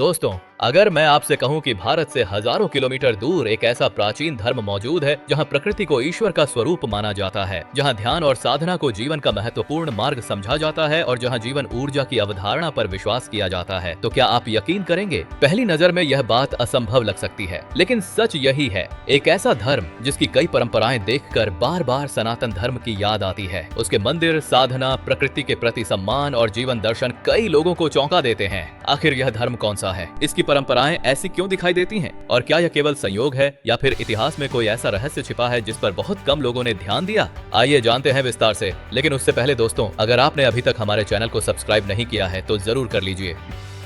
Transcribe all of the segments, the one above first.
दोस्तों, अगर मैं आपसे कहूं कि भारत से हजारों किलोमीटर दूर एक ऐसा प्राचीन धर्म मौजूद है जहां प्रकृति को ईश्वर का स्वरूप माना जाता है, जहां ध्यान और साधना को जीवन का महत्वपूर्ण मार्ग समझा जाता है और जहां जीवन ऊर्जा की अवधारणा पर विश्वास किया जाता है, तो क्या आप यकीन करेंगे? पहली नजर में यह बात असंभव लग सकती है, लेकिन सच यही है। एक ऐसा धर्म जिसकी कई परंपराएं देखकर बार बार सनातन धर्म की याद आती है। उसके मंदिर, साधना, प्रकृति के प्रति सम्मान और जीवन दर्शन कई लोगों को चौंका देते हैं। आखिर यह धर्म कौन सा है? इसकी परंपराएं ऐसी क्यों दिखाई देती हैं? और क्या यह केवल संयोग है या फिर इतिहास में कोई ऐसा रहस्य छिपा है जिस पर बहुत कम लोगों ने ध्यान दिया? आइए जानते हैं विस्तार से। लेकिन उससे पहले दोस्तों, अगर आपने अभी तक हमारे चैनल को सब्सक्राइब नहीं किया है तो जरूर कर लीजिए।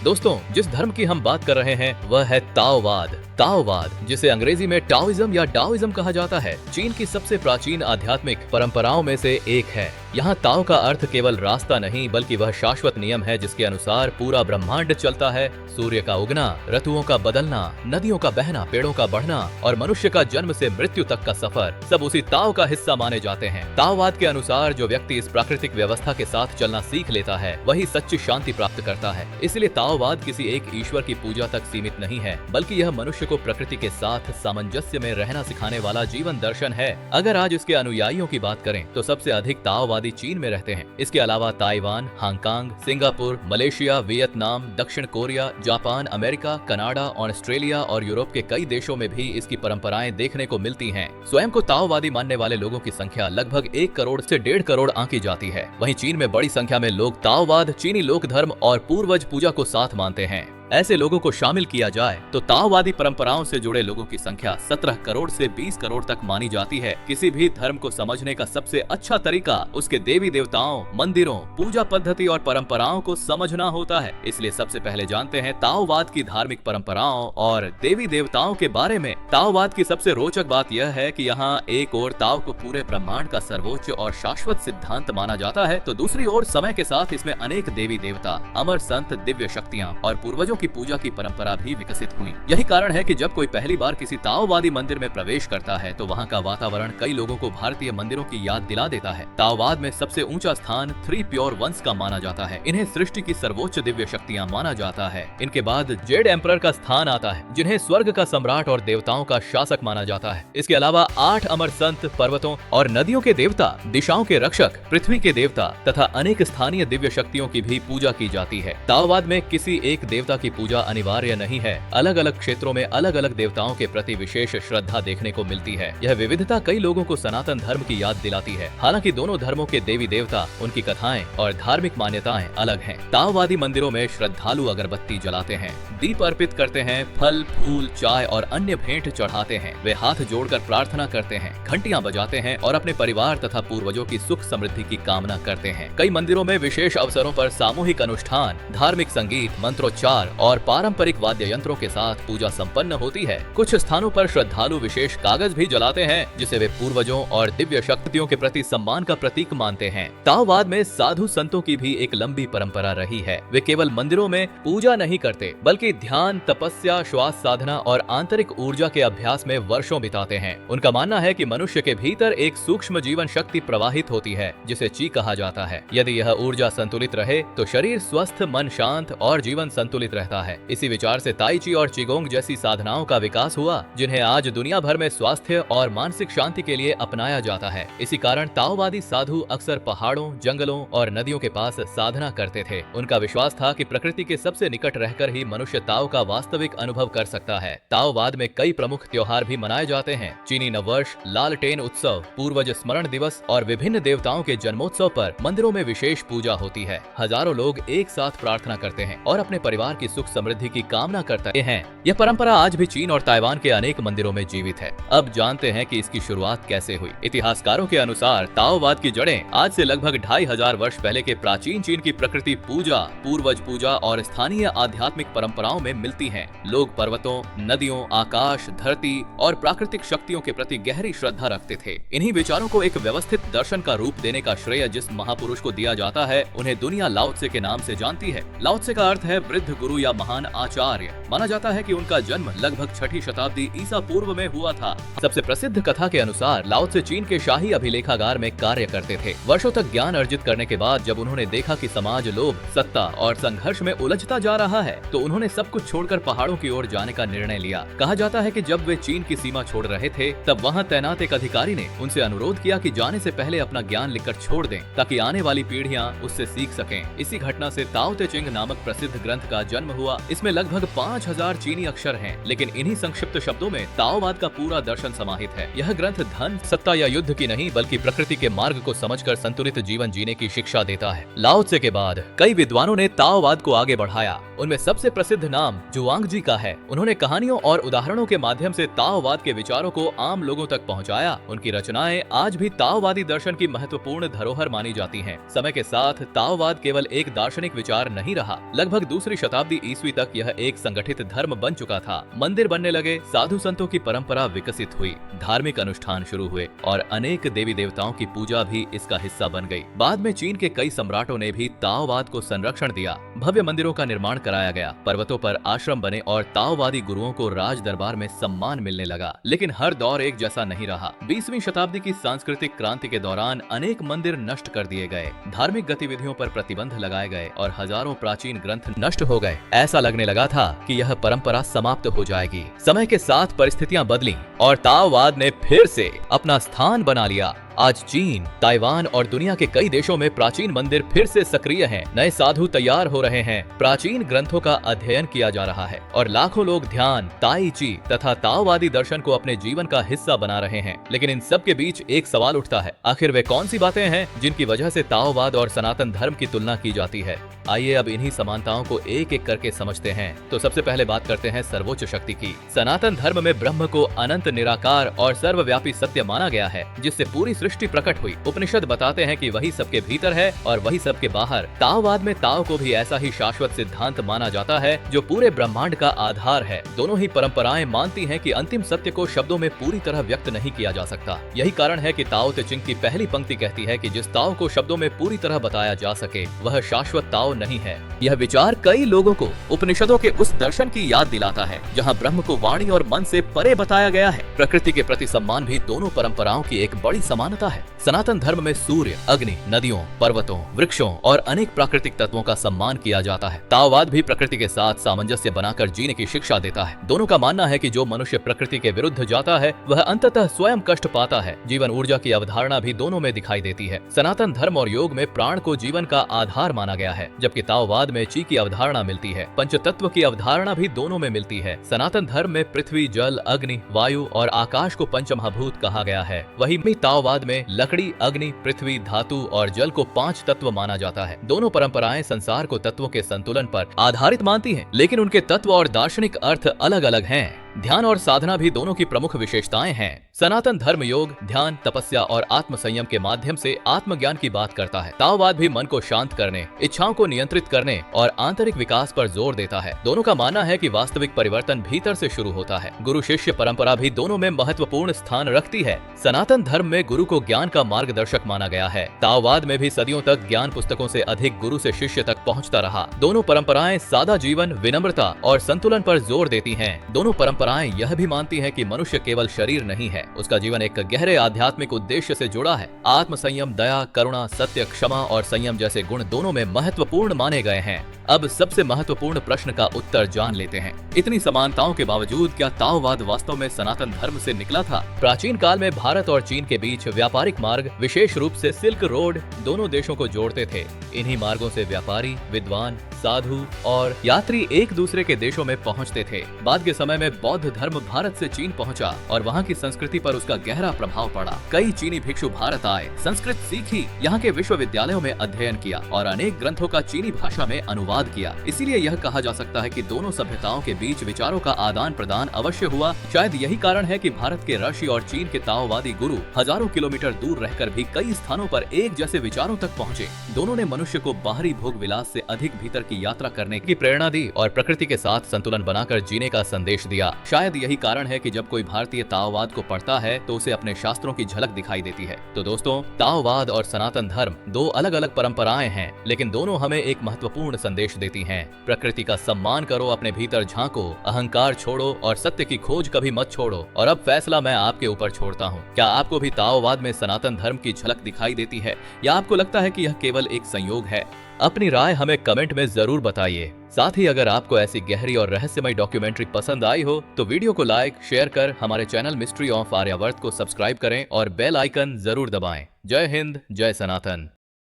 दोस्तों, जिस धर्म की हम बात कर रहे हैं वह है ताओवाद। ताओवाद, जिसे अंग्रेजी में टाओइज्म या डाओइज्म कहा जाता है, चीन की सबसे प्राचीन आध्यात्मिक परंपराओं में से एक है। यहाँ ताओ का अर्थ केवल रास्ता नहीं बल्कि वह शाश्वत नियम है जिसके अनुसार पूरा ब्रह्मांड चलता है। सूर्य का उगना, ऋतुओं का बदलना, नदियों का बहना, पेड़ों का बढ़ना और मनुष्य का जन्म से मृत्यु तक का सफर सब उसी ताओ का हिस्सा माने जाते हैं। ताओवाद के अनुसार जो व्यक्ति इस प्राकृतिक व्यवस्था के साथ चलना सीख लेता है वही सच्ची शांति प्राप्त करता है। इसलिए ताओवाद किसी एक ईश्वर की पूजा तक सीमित नहीं है, बल्कि यह मनुष्य को प्रकृति के साथ सामंजस्य में रहना सिखाने वाला जीवन दर्शन है। अगर आज इसके अनुयायियों की बात करें तो सबसे अधिक ताओवादी चीन में रहते हैं। इसके अलावा Taiwan, Hong Kong, Singapore, Malaysia, Vietnam, दक्षिण Korea, Japan, America, Canada, Australia और यूरोप के कई देशों में भी इसकी परंपराएं देखने को मिलती हैं। स्वयं को ताओवादी मानने वाले लोगों की संख्या लगभग 1 करोड़ से 1.5 करोड़ आंकी जाती है। वहीं चीन में बड़ी संख्या में लोग ताओवाद, चीनी लोक धर्म और पूर्वज पूजा को साथ मानते हैं। ऐसे लोगों को शामिल किया जाए तो ताओवादी परंपराओं से जुड़े लोगों की संख्या 17 करोड़ से 20 करोड़ तक मानी जाती है। किसी भी धर्म को समझने का सबसे अच्छा तरीका उसके देवी देवताओं, मंदिरों, पूजा पद्धति और परंपराओं को समझना होता है। इसलिए सबसे पहले जानते हैं ताओवाद की धार्मिक परंपराओं और देवी देवताओं के बारे में। ताओवाद की सबसे रोचक बात यह है कि यहाँ एक ओर ताओ को पूरे ब्रह्मांड का सर्वोच्च और शाश्वत सिद्धांत माना जाता है, तो दूसरी ओर समय के साथ इसमें अनेक देवी देवता, अमर संत, दिव्य शक्तियाँ और पूर्वजों की पूजा की परंपरा भी विकसित हुई। यही कारण है कि जब कोई पहली बार किसी ताओवादी मंदिर में प्रवेश करता है तो वहाँ का वातावरण कई लोगों को भारतीय मंदिरों की याद दिला देता है। ताओवाद में सबसे ऊंचा स्थान 3 प्योर वंस का माना जाता है। इन्हें सृष्टि की सर्वोच्च दिव्य शक्तियाँ माना जाता है। इनके बाद जेड एम्परर का स्थान आता है, जिन्हें स्वर्ग का सम्राट और देवताओं का शासक माना जाता है। इसके अलावा 8 अमर संत, पर्वतों और नदियों के देवता, दिशाओं के रक्षक, पृथ्वी के देवता तथा अनेक स्थानीय दिव्य शक्तियों की भी पूजा की जाती है। ताओवाद में किसी एक देवता की पूजा अनिवार्य नहीं है। अलग अलग क्षेत्रों में अलग अलग देवताओं के प्रति विशेष श्रद्धा देखने को मिलती है। यह विविधता कई लोगों को सनातन धर्म की याद दिलाती है। हालांकि दोनों धर्मों के देवी देवता, उनकी कथाएं और धार्मिक मान्यताएं अलग हैं। ताओवादी मंदिरों में श्रद्धालु अगरबत्ती जलाते हैं, दीप अर्पित करते हैं, फल, फूल, चाय और अन्य भेंट चढ़ाते हैं। वे हाथ जोड़कर प्रार्थना करते हैं, घंटियां बजाते हैं और अपने परिवार तथा पूर्वजों की सुख समृद्धि की कामना करते हैं। कई मंदिरों में विशेष अवसरों पर सामूहिक अनुष्ठान, धार्मिक संगीत, मंत्रोच्चार और पारंपरिक वाद्य यंत्रों के साथ पूजा संपन्न होती है। कुछ स्थानों पर श्रद्धालु विशेष कागज भी जलाते हैं, जिसे वे पूर्वजों और दिव्य शक्तियों के प्रति सम्मान का प्रतीक मानते हैं। ताओवाद में साधु संतों की भी एक लंबी परंपरा रही है। वे केवल मंदिरों में पूजा नहीं करते बल्कि ध्यान, तपस्या, श्वास साधना और आंतरिक ऊर्जा के अभ्यास में वर्षों बिताते हैं। उनका मानना है कि मनुष्य के भीतर एक सूक्ष्म जीवन शक्ति प्रवाहित होती है जिसे ची कहा जाता है। यदि यह ऊर्जा संतुलित रहे तो शरीर स्वस्थ, मन शांत और जीवन संतुलित रहता है। इसी विचार से ताई ची और चिगोंग जैसी साधनाओं का विकास हुआ, जिन्हें आज दुनिया भर में स्वास्थ्य और मानसिक शांति के लिए अपनाया जाता है। इसी कारण ताओवादी साधु अक्सर पहाड़ों, जंगलों और नदियों के पास साधना करते थे। उनका विश्वास था कि प्रकृति के सबसे निकट रहकर ही मनुष्य ताओ का वास्तविक अनुभव कर सकता है। ताओवाद में कई प्रमुख त्योहार भी मनाए जाते हैं। चीनी नववर्ष, लालटेन उत्सव, पूर्वज स्मरण दिवस और विभिन्न देवताओं के जन्मोत्सव पर मंदिरों में विशेष पूजा होती है। हजारों लोग एक साथ प्रार्थना करते हैं और अपने परिवार की सुख समृद्धि की कामना करते हैं। यह परंपरा आज भी चीन और ताइवान के अनेक मंदिरों में जीवित है। अब जानते हैं कि इसकी शुरुआत कैसे हुई। इतिहासकारों के अनुसार ताओवाद की जड़ें आज से लगभग 2500 वर्ष पहले के प्राचीन चीन की प्रकृति पूजा, पूर्वज पूजा और स्थानीय आध्यात्मिक परंपराओं में मिलती हैं। लोग पर्वतों, नदियों, आकाश, धरती और प्राकृतिक शक्तियों के प्रति गहरी श्रद्धा रखते थे। इन्हीं विचारों को एक व्यवस्थित दर्शन का रूप देने का श्रेय जिस महापुरुष को दिया जाता है, उन्हें दुनिया लाओत्से के नाम से जानती है। लाओत्से का अर्थ है वृद्ध गुरु या महान आचार्य। माना जाता है कि उनका जन्म लगभग 6ठी शताब्दी ईसा पूर्व में हुआ था। सबसे प्रसिद्ध कथा के अनुसार लाओ त्से चीन के शाही अभिलेखागार में कार्य करते थे। वर्षों तक ज्ञान अर्जित करने के बाद जब उन्होंने देखा कि समाज लोभ, सत्ता और संघर्ष में उलझता जा रहा है, तो उन्होंने सब कुछ छोड़कर पहाड़ों की ओर जाने का निर्णय लिया। कहा जाता है कि जब वे चीन की सीमा छोड़ रहे थे, तब वहाँ तैनात एक अधिकारी ने उनसे अनुरोध किया कि जाने से पहले अपना ज्ञान लिखकर छोड़ दें, ताकि आने वाली पीढ़ियां उससे सीख सकें। इसी घटना से ताओ ते चिंग नामक प्रसिद्ध ग्रंथ का जन्म हुआ। इसमें लगभग 5000 चीनी अक्षर हैं, लेकिन इन्हीं संक्षिप्त शब्दों में ताओवाद का पूरा दर्शन समाहित है। यह ग्रंथ धन, सत्ता या युद्ध की नहीं, बल्कि प्रकृति के मार्ग को समझकर संतुलित जीवन जीने की शिक्षा देता है। लाओ त्से के बाद कई विद्वानों ने ताओवाद को आगे बढ़ाया। उनमें सबसे प्रसिद्ध नाम जुआंगजी का है। उन्होंने कहानियों और उदाहरणों के माध्यम से ताओवाद के विचारों को आम लोगों तक पहुंचाया। उनकी रचनाएं आज भी ताओवादी दर्शन की महत्वपूर्ण धरोहर मानी जाती हैं। समय के साथ ताओवाद केवल एक दार्शनिक विचार नहीं रहा। लगभग दूसरी शताब्दी ईस्वी तक यह एक संगठित धर्म बन चुका था। मंदिर बनने लगे, साधु संतों की परंपरा विकसित हुई, धार्मिक अनुष्ठान शुरू हुए और अनेक देवी देवताओं की पूजा भी इसका हिस्सा बन गई। बाद में चीन के कई सम्राटों ने भी ताओवाद को संरक्षण दिया। भव्य मंदिरों का निर्माण कराया गया, पर्वतों पर आश्रम बने और ताओवादी गुरुओं को राज दरबार में सम्मान मिलने लगा। लेकिन हर दौर एक जैसा नहीं रहा। 20वीं शताब्दी की सांस्कृतिक क्रांति के दौरान अनेक मंदिर नष्ट कर दिए गए, धार्मिक गतिविधियों पर प्रतिबंध लगाए गए और हजारों प्राचीन ग्रंथ नष्ट हो गए। ऐसा लगने लगा था कि यह परंपरा समाप्त हो जाएगी। समय के साथ परिस्थितियां बदली और ताओवाद ने फिर से अपना स्थान बना लिया। आज चीन, ताइवान और दुनिया के कई देशों में प्राचीन मंदिर फिर से सक्रिय हैं। नए साधु तैयार हो रहे हैं, प्राचीन ग्रंथों का अध्ययन किया जा रहा है और लाखों लोग ध्यान, ताई ची तथा ताओवादी दर्शन को अपने जीवन का हिस्सा बना रहे हैं। लेकिन इन सब के बीच एक सवाल उठता है, आखिर वे कौन सी बातें हैं जिनकी वजह से ताओवाद और सनातन धर्म की तुलना की जाती है? आइए अब इन्हीं समानताओं को एक एक करके समझते हैं। तो सबसे पहले बात करते हैं सर्वोच्च शक्ति की। सनातन धर्म में ब्रह्म को अनंत, निराकार और सर्वव्यापी सत्य माना गया है, जिससे पूरी सृष्टि प्रकट हुई। उपनिषद बताते हैं कि वही सबके भीतर है और वही सबके बाहर। ताओवाद में ताओ को भी ऐसा ही शाश्वत सिद्धांत माना जाता है जो पूरे ब्रह्मांड का आधार है। दोनों ही परंपराएं मानती हैं कि अंतिम सत्य को शब्दों में पूरी तरह व्यक्त नहीं किया जा सकता। यही कारण है कि ताओ ते चिंग की पहली पंक्ति कहती है कि जिस ताओ को शब्दों में पूरी तरह बताया जा सके वह शाश्वत ताओ नहीं है। यह विचार कई लोगों को उपनिषदों के उस दर्शन की याद दिलाता है जहाँ ब्रह्म को वाणी और मन से परे बताया गया है। प्रकृति के प्रति सम्मान भी दोनों परंपराओं की एक बड़ी समानता है। सनातन धर्म में सूर्य, अग्नि, नदियों, पर्वतों, वृक्षों और अनेक प्राकृतिक तत्वों का सम्मान किया जाता है। ताओवाद भी प्रकृति के साथ सामंजस्य बनाकर जीने की शिक्षा देता है। दोनों का मानना है कि जो मनुष्य प्रकृति के विरुद्ध जाता है वह अंततः स्वयं कष्ट पाता है। जीवन ऊर्जा की अवधारणा भी दोनों में दिखाई देती है। सनातन धर्म और योग में प्राण को जीवन का आधार माना गया है, जबकि ताओवाद में ची की अवधारणा मिलती है। पंचतत्व की अवधारणा भी दोनों में मिलती है। सनातन धर्म में पृथ्वी, जल, अग्नि, वायु और आकाश को पंचमहाभूत कहा गया है। वहीं ताओवाद में लकड़ी, अग्नि, पृथ्वी, धातु और जल को 5 तत्व माना जाता है। दोनों परंपराएं संसार को तत्वों के संतुलन पर आधारित मानती हैं, लेकिन उनके तत्व और दार्शनिक अर्थ अलग अलग हैं। ध्यान और साधना भी दोनों की प्रमुख विशेषताएं हैं। सनातन धर्म योग, ध्यान, तपस्या और आत्म संयम के माध्यम से आत्मज्ञान की बात करता है। ताओवाद भी मन को शांत करने, इच्छाओं को नियंत्रित करने और आंतरिक विकास पर जोर देता है। दोनों का मानना है कि वास्तविक परिवर्तन भीतर से शुरू होता है। गुरु शिष्य परंपरा भी दोनों में महत्वपूर्ण स्थान रखती है। सनातन धर्म में गुरु को ज्ञान का मार्गदर्शक माना गया है। ताओवाद में भी सदियों तक ज्ञान पुस्तकों से अधिक गुरु से शिष्य तक पहुंचता रहा। दोनों परंपराएं सादा जीवन, विनम्रता और संतुलन पर जोर देती हैं। दोनों परंपराएं यह भी मानती हैं कि मनुष्य केवल शरीर नहीं है, उसका जीवन एक गहरे आध्यात्मिक उद्देश्य से जुड़ा है। आत्म संयम, दया, करुणा, सत्य, क्षमा और संयम जैसे गुण दोनों में महत्वपूर्ण माने गए हैं। अब सबसे महत्वपूर्ण प्रश्न का उत्तर जान लेते हैं। इतनी समानताओं के बावजूद क्या ताओवाद वास्तव में सनातन धर्म से निकला था? प्राचीन काल में भारत और चीन के बीच व्यापारिक मार्ग, विशेष रूप से सिल्क रोड, दोनों देशों को जोड़ते थे। इन्हीं मार्गों से व्यापारी, विद्वान, साधु और यात्री एक दूसरे के देशों में पहुंचते थे। बाद के समय में बौद्ध धर्म भारत से चीन पहुंचा और वहां की संस्कृति पर उसका गहरा प्रभाव पड़ा। कई चीनी भिक्षु भारत आए, संस्कृत सीखी, यहाँ के विश्वविद्यालयों में अध्ययन किया और अनेक ग्रंथों का चीनी भाषा में अनुवाद किया। इसीलिए यह कहा जा सकता है कि दोनों सभ्यताओं के बीच विचारों का आदान प्रदान अवश्य हुआ। शायद यही कारण है कि भारत के ऋषि और चीन के ताओवादी गुरु हजारों किलोमीटर दूर रहकर भी कई स्थानों पर एक जैसे विचारों तक पहुँचे। दोनों ने मनुष्य को बाहरी भोग विलास से अधिक भीतर की यात्रा करने की प्रेरणा दी और प्रकृति के साथ संतुलन बनाकर जीने का संदेश दिया। शायद यही कारण है कि जब कोई भारतीय ताओवाद को पढ़ता है तो उसे अपने शास्त्रों की झलक दिखाई देती है। तो दोस्तों, ताओवाद और सनातन धर्म दो अलग अलग परंपराएं हैं, लेकिन दोनों हमें एक महत्वपूर्ण संदेश संदेश देती हैं। प्रकृति का सम्मान करो, अपने भीतर झांको, अहंकार छोड़ो और सत्य की खोज कभी मत छोड़ो। और अब फैसला मैं आपके ऊपर छोड़ता हूँ। क्या आपको भी ताओवाद में सनातन धर्म की झलक दिखाई देती है या आपको लगता है कि यह केवल एक संयोग है? अपनी राय हमें कमेंट में जरूर बताइए। साथ ही अगर आपको ऐसी गहरी और रहस्यमय डॉक्यूमेंट्री पसंद आई हो तो वीडियो को लाइक, शेयर कर हमारे चैनल मिस्ट्री ऑफ आर्यावर्त को सब्सक्राइब करें और बेल आइकन जरूर दबाएं। जय हिंद, जय सनातन।